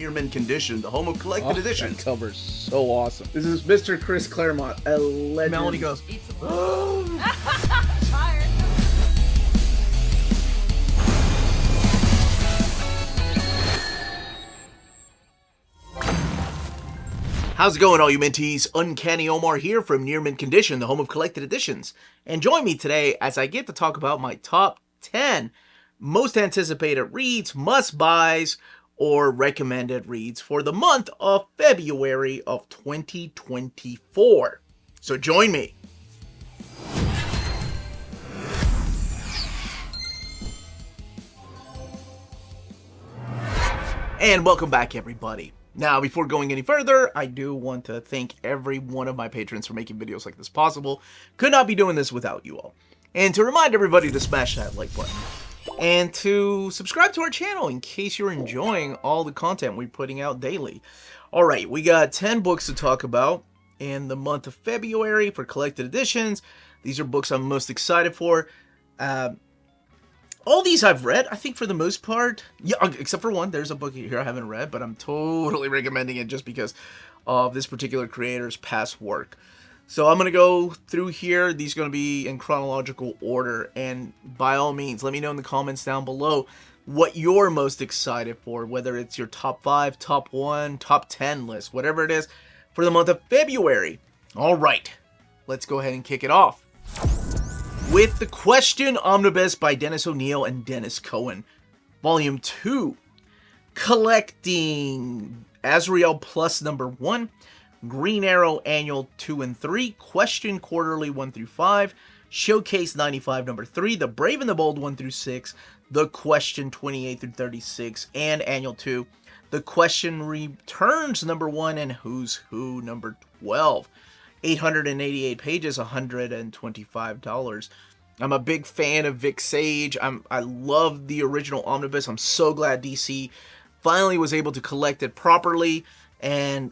Near Mint Condition, the home of collected editions. That cover's so awesome. This is Mr. Chris Claremont, a legend. Melanie goes, Tired. how's it going, all you Minties? Uncanny Omar here from Near Mint Condition, the home of collected editions. And join me today as I get to talk about my top 10 most anticipated reads, must-buys, or recommended reads for the month of February of 2024. So join me. And welcome back, everybody. Now, before going any further, I do want to thank every one of my patrons for making videos like this possible. Could not be doing this without you all. And to remind everybody to smash that like button. And to subscribe to our channel in case you're enjoying all the content we're putting out daily. Alright, we got 10 books to talk about in the month of February for collected editions. These are books I'm most excited for. All these I've read, I think, for the most part. Yeah, except for one. There's a book here I haven't read, but I'm totally recommending it just because of this particular creator's past work. So I'm going to go through here. These are going to be in chronological order. And by all means, let me know in the comments down below what you're most excited for. Whether it's your top 5, top 1, top 10 list, whatever it is for the month of February. All right, let's go ahead and kick it off with the Question Omnibus by Dennis O'Neil and Dennis Cohen. Volume 2. Collecting Azrael Plus number 1. Green Arrow Annual 2 and 3. Question Quarterly 1 through 5. Showcase 95 number 3. The Brave and the Bold 1 through 6. The Question 28 through 36. And Annual 2. The Question Returns number 1 and Who's Who number 12. 888 pages, $125. I'm a big fan of Vic Sage. I love the original Omnibus. I'm so glad DC finally was able to collect it properly. And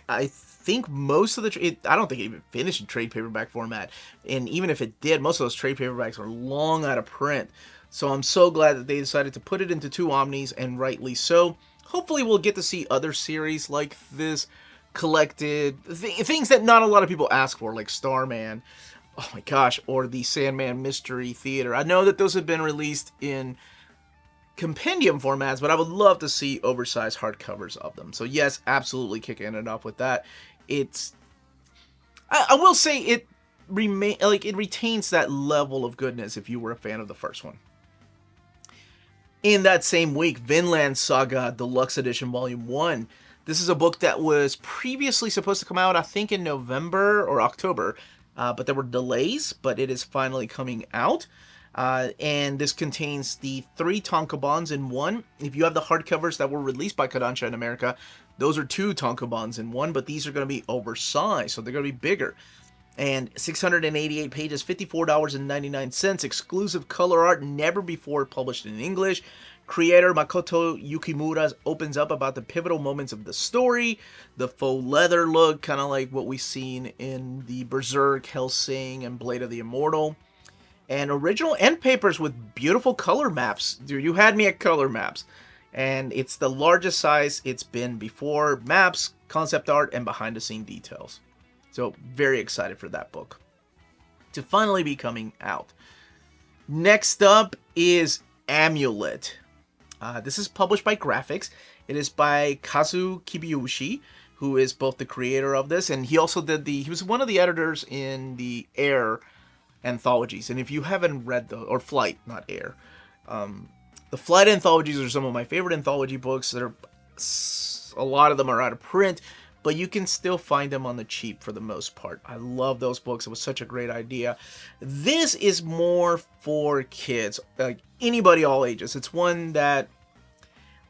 I think most of the... I don't think it even finished in trade paperback format. And even if it did, most of those trade paperbacks are long out of print. So I'm so glad that they decided to put it into 2 Omnis, and rightly so. Hopefully we'll get to see other series like this collected, things that not a lot of people ask for, like Starman, oh my gosh, or the Sandman Mystery Theater. I know that those have been released in compendium formats, but I would love to see oversized hardcovers of them. So yes, absolutely kicking it off with that. It's, I will say it retains that level of goodness if you were a fan of the first one. In that same week, Vinland Saga Deluxe Edition Volume 1. This is a book that was previously supposed to come out, I think, in November or October, but there were delays, but it is finally coming out. And this contains the 3 tankobons in one. If you have the hardcovers that were released by Kodansha in America, those are 2 tankobons in one, but these are going to be oversized, so they're going to be bigger. And 688 pages, $54.99, exclusive color art, never before published in English. Creator Makoto Yukimura opens up about the pivotal moments of the story, the faux leather look, kind of like what we've seen in the Berserk, Hellsing, and Blade of the Immortal. And original end papers with beautiful color maps. Dude, you had me at color maps. And it's the largest size it's been before. Maps, concept art, and behind-the-scene details. So, very excited for that book to finally be coming out. Next up is Amulet. This is published by Graphics. It is by Kazu Kibyushi, who is both the creator of this, and he also did he was one of the editors in the Air anthologies. And if you haven't read or Flight, not Air, the Flight anthologies are some of my favorite anthology books. A lot of them are out of print, but you can still find them on the cheap for the most part. I love those books. It was such a great idea. This is more for kids, like anybody, all ages. It's one that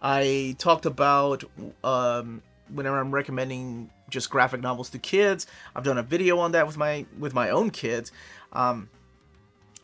I talked about whenever I'm recommending just graphic novels to kids. I've done a video on that with my own kids.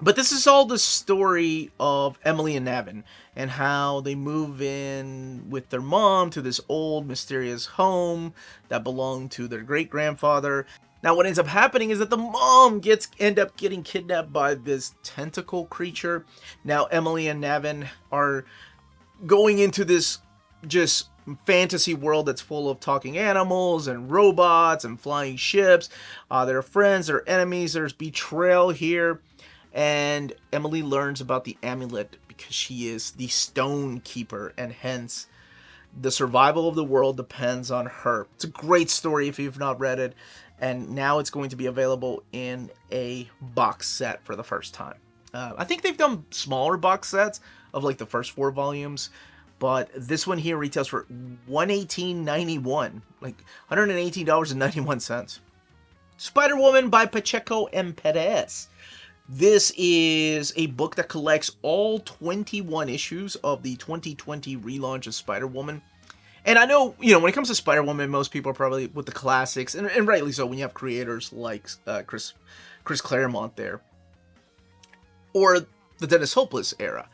But this is all the story of Emily and Navin and how they move in with their mom to this old mysterious home that belonged to their great-grandfather. Now what ends up happening is that the mom end up getting kidnapped by this tentacle creature. Now Emily and Navin are going into this just fantasy world that's full of talking animals and robots and flying ships. There are friends, there are enemies, there's betrayal here. And Emily learns about the amulet because she is the stone keeper, and hence the survival of the world depends on her. It's a great story if you've not read it, and now it's going to be available in a box set for the first time. I think they've done smaller box sets of like the first 4 volumes, but this one here retails for $118.91, like $118.91. Spiderwoman by Pacheco and Perez. This is a book that collects all 21 issues of the 2020 relaunch of Spider-Woman. And I know, when it comes to Spider-Woman, most people are probably with the classics, and rightly so when you have creators like Chris Claremont there, or the Dennis Hopeless era.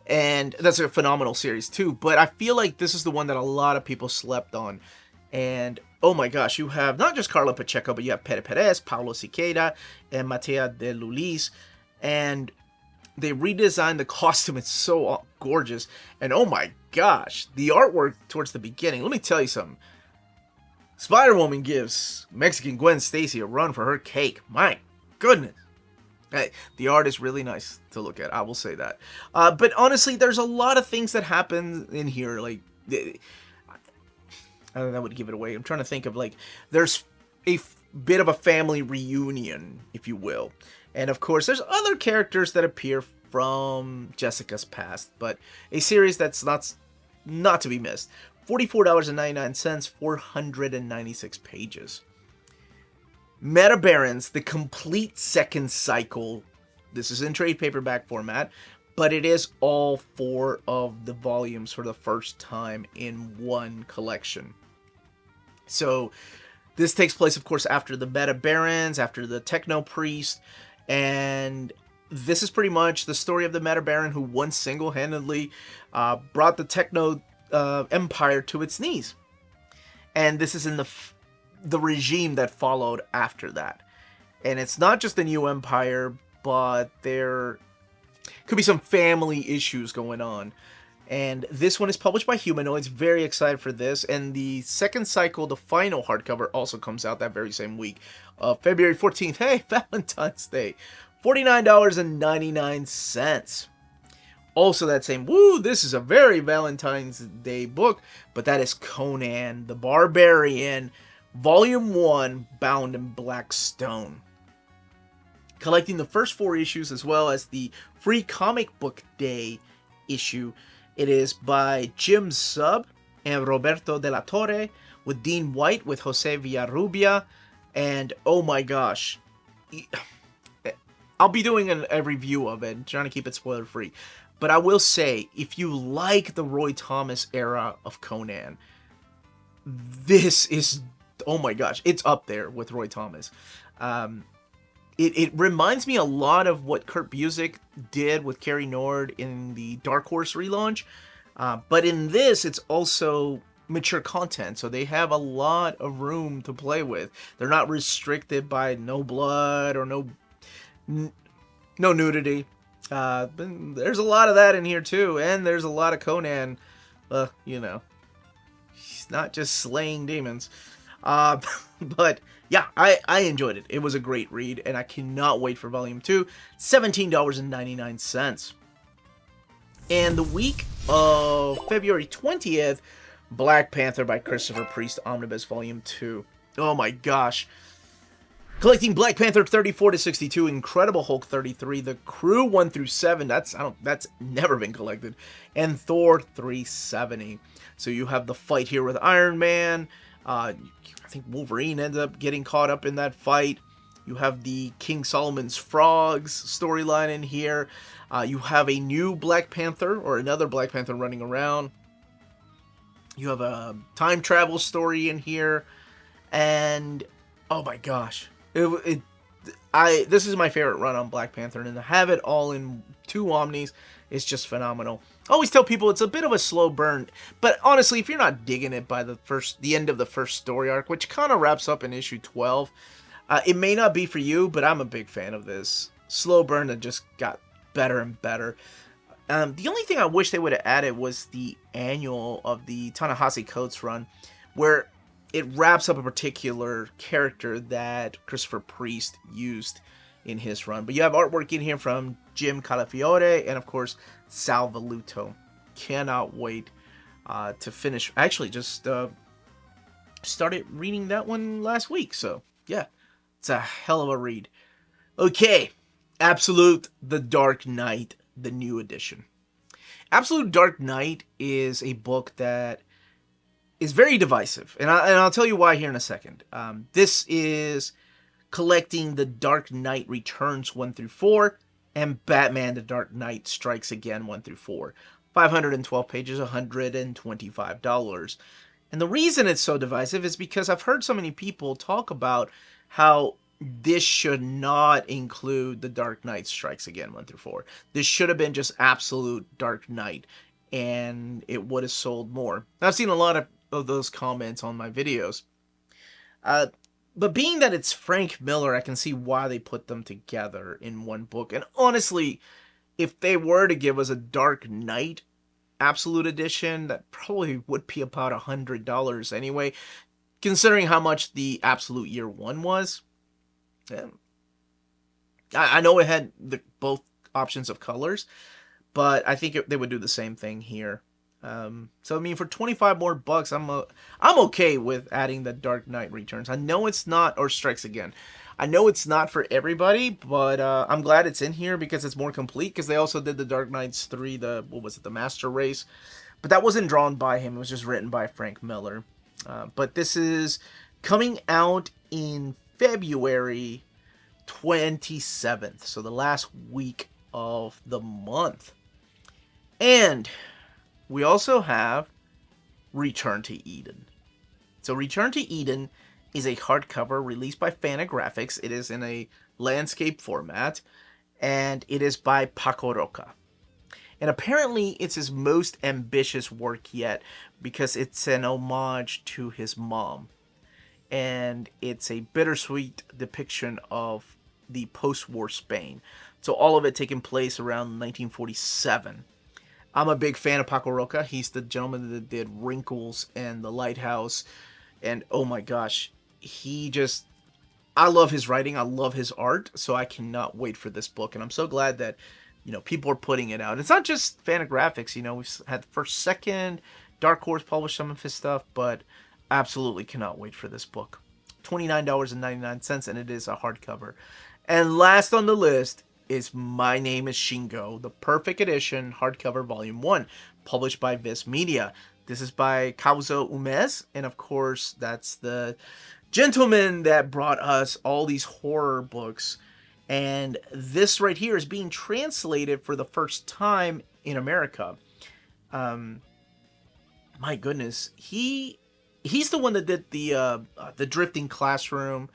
And that's a phenomenal series too, but I feel like this is the one that a lot of people slept on. And oh my gosh, you have not just Carla Pacheco, but you have Pere Perez, Paulo Siqueira, and Matea de Lulis. And they redesigned the costume. It's so gorgeous. And oh my gosh, the artwork towards the beginning. Let me tell you something. Spider-Woman gives Mexican Gwen Stacy a run for her cake. My goodness. The art is really nice to look at, I will say that. But honestly, there's a lot of things that happen in here. Like, that would give it away. I'm trying to think of, like, there's a bit of a family reunion, if you will. And of course, there's other characters that appear from Jessica's past, but a series that's not to be missed. $44.99, 496 pages. Metabarons, the complete second cycle. This is in trade paperback format, but it is all 4 of the volumes for the first time in one collection. So this takes place, of course, after the Metabarons, after the Techno Priest, and this is pretty much the story of the Metabaron who once single-handedly brought the Techno Empire to its knees. And this is in the regime that followed after that. And it's not just the new empire, but there could be some family issues going on. And this one is published by Humanoids. Very excited for this. And the second cycle, the final hardcover, also comes out that very same week. February 14th. Hey, Valentine's Day. $49.99. Also that same, this is a very Valentine's Day book. But that is Conan the Barbarian, Volume 1, bound in black stone. Collecting the first 4 issues as well as the free comic book day issue. It is by Jim Sub and Roberto de la Torre, with Dean White, with Jose Villarrubia, and oh my gosh, I'll be doing a review of it, trying to keep it spoiler free. But I will say, if you like the Roy Thomas era of Conan, this is, oh my gosh, it's up there with Roy Thomas. It reminds me a lot of what Kurt Busiek did with Carrie Nord in the Dark Horse relaunch. But in this, it's also mature content, so they have a lot of room to play with. They're not restricted by no blood or no nudity. There's a lot of that in here too, and there's a lot of Conan. He's not just slaying demons. But yeah, I enjoyed it. It was a great read, and I cannot wait for Volume 2. $17.99. And the week of February 20th, Black Panther by Christopher Priest Omnibus Volume 2. Oh my gosh. Collecting Black Panther 34 to 62, Incredible Hulk 33, The Crew 1 through 7, that's never been collected, and Thor 370. So you have the fight here with Iron Man. I think Wolverine ends up getting caught up in that fight. You have the King Solomon's Frogs storyline in here. You have a new Black Panther, or another Black Panther running around. You have a time travel story in here. And, oh my gosh. This is my favorite run on Black Panther, and to have it all in 2 omnis is just phenomenal. I always tell people it's a bit of a slow burn, but honestly, if you're not digging it by the end of the first story arc, which kind of wraps up in issue 12, it may not be for you, but I'm a big fan of this. Slow burn that just got better and better. The only thing I wish they would have added was the annual of the Ta-Nehisi Coates run, where it wraps up a particular character that Christopher Priest used in his run. But you have artwork in here from Jim Calafiore and, of course, Sal Velluto. Cannot wait to finish. I actually just started reading that one last week, so yeah, it's a hell of a read. Okay, Absolute The Dark Knight, the new edition. Absolute Dark Knight is a book that is very divisive, and I'll tell you why here in a second. This is collecting The Dark Knight Returns 1 through 4 and Batman The Dark Knight Strikes Again 1 through 4. 512 pages, $125. And the reason it's so divisive is because I've heard so many people talk about how this should not include The Dark Knight Strikes Again 1 through 4. This should have been just Absolute Dark Knight, and it would have sold more. I've seen a lot of those comments on my videos. But being that it's Frank Miller, I can see why they put them together in one book. And honestly, if they were to give us a Dark Knight Absolute Edition, that probably would be about $100 anyway, considering how much the Absolute Year 1 was. I know it had both options of colors, but I think they would do the same thing here. So I mean, for 25 more bucks, I'm okay with adding the Dark Knight Returns. I know it's not, or Strikes Again. I know it's not for everybody, but I'm glad it's in here because it's more complete. Because they also did the Dark Knights 3, the Master Race, but that wasn't drawn by him. It was just written by Frank Miller. But this is coming out in February 27th, so the last week of the month. And we also have Return to Eden. So Return to Eden is a hardcover released by Fantagraphics. It is in a landscape format, and it is by Paco Roca. And apparently it's his most ambitious work yet because it's an homage to his mom. And it's a bittersweet depiction of the post-war Spain. So all of it taking place around 1947. I'm a big fan of Paco Roca. He's the gentleman that did Wrinkles and The Lighthouse. And oh my gosh, I love his writing. I love his art. So I cannot wait for this book. And I'm so glad that, people are putting it out. It's not just Fantagraphics. We've had First Second, Dark Horse published some of his stuff, but absolutely cannot wait for this book. $29.99, and it is a hardcover. And last on the list is My Name is Shingo, the Perfect Edition hardcover volume 1, published by Viz Media. This is by Kazuo Umezu, and of course, that's the gentleman that brought us all these horror books. And this right here is being translated for the first time in America. My goodness, he's the one that did the Drifting Classroom.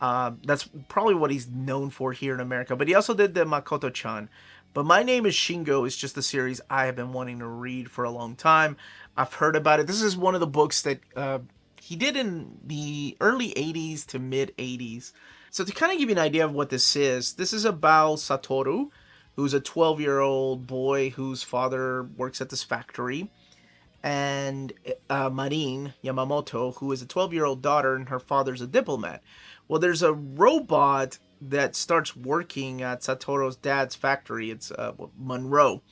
That's probably what he's known for here in America. But he also did the Makoto-chan. But My Name is Shingo is just a series I have been wanting to read for a long time. I've heard about it. This is one of the books that he did in the early 80s to mid 80s. So to kind of give you an idea of what this is about Satoru, who's a 12-year-old boy whose father works at this factory. And Marin Yamamoto, who is a 12-year-old daughter, and her father's a diplomat. Well, there's a robot that starts working at Satoru's dad's factory. It's Monroe.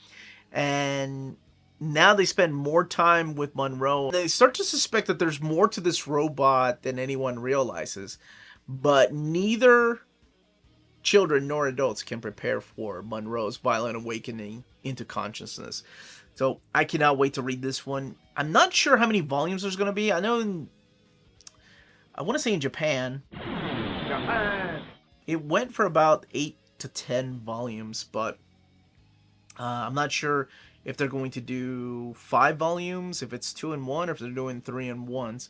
And now they spend more time with Monroe. They start to suspect that there's more to this robot than anyone realizes. But neither children nor adults can prepare for Monroe's violent awakening into consciousness. So I cannot wait to read this one. I'm not sure how many volumes there's going to be. I know I want to say in Japan, it went for about 8 to 10 volumes, but I'm not sure if they're going to do 5 volumes, if it's 2 in 1, or if they're doing 3 in 1s.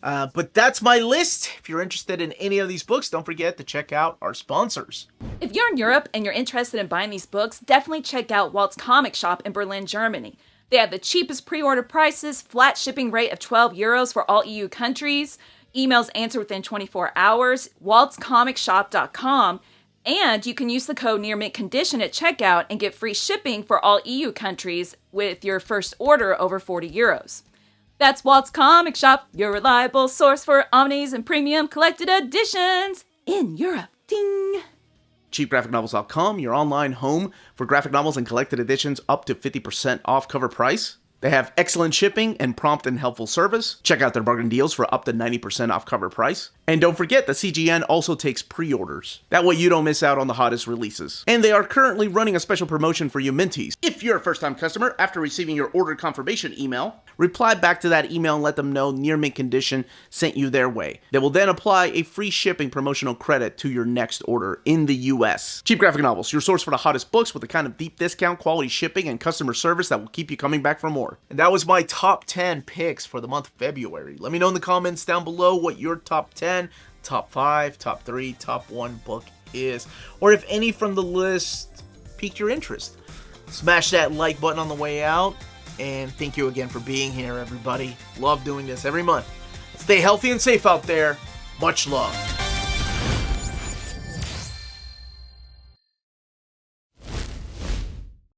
But that's my list. If you're interested in any of these books, don't forget to check out our sponsors. If you're in Europe and you're interested in buying these books, definitely check out Walt's Comic Shop in Berlin, Germany. They have the cheapest pre-order prices, flat shipping rate of €12 for all EU countries, emails answered within 24 hours, waltscomicshop.com, And you can use the code nearmintcondition at checkout and get free shipping for all EU countries with your first order over 40 euros. That's Walt's Comic Shop, your reliable source for omnis and premium collected editions in Europe. Ding! CheapGraphicNovels.com, your online home for graphic novels and collected editions up to 50% off cover price. They have excellent shipping and prompt and helpful service. Check out their bargain deals for up to 90% off cover price. And don't forget, the CGN also takes pre-orders. That way you don't miss out on the hottest releases. And they are currently running a special promotion for you Minties. If you're a first-time customer, after receiving your order confirmation email, reply back to that email and let them know Near Mint Condition sent you their way. They will then apply a free shipping promotional credit to your next order in the US. Cheap Graphic Novels, your source for the hottest books with the kind of deep discount, quality shipping, and customer service that will keep you coming back for more. And that was my top 10 picks for the month of February. Let me know in the comments down below what your top 10, top 5, top 3, top 1 book is, or if any from the list piqued your interest. Smash that like button on the way out, and thank you again for being here, everybody. Love doing this every month. Stay healthy and safe out there. Much love.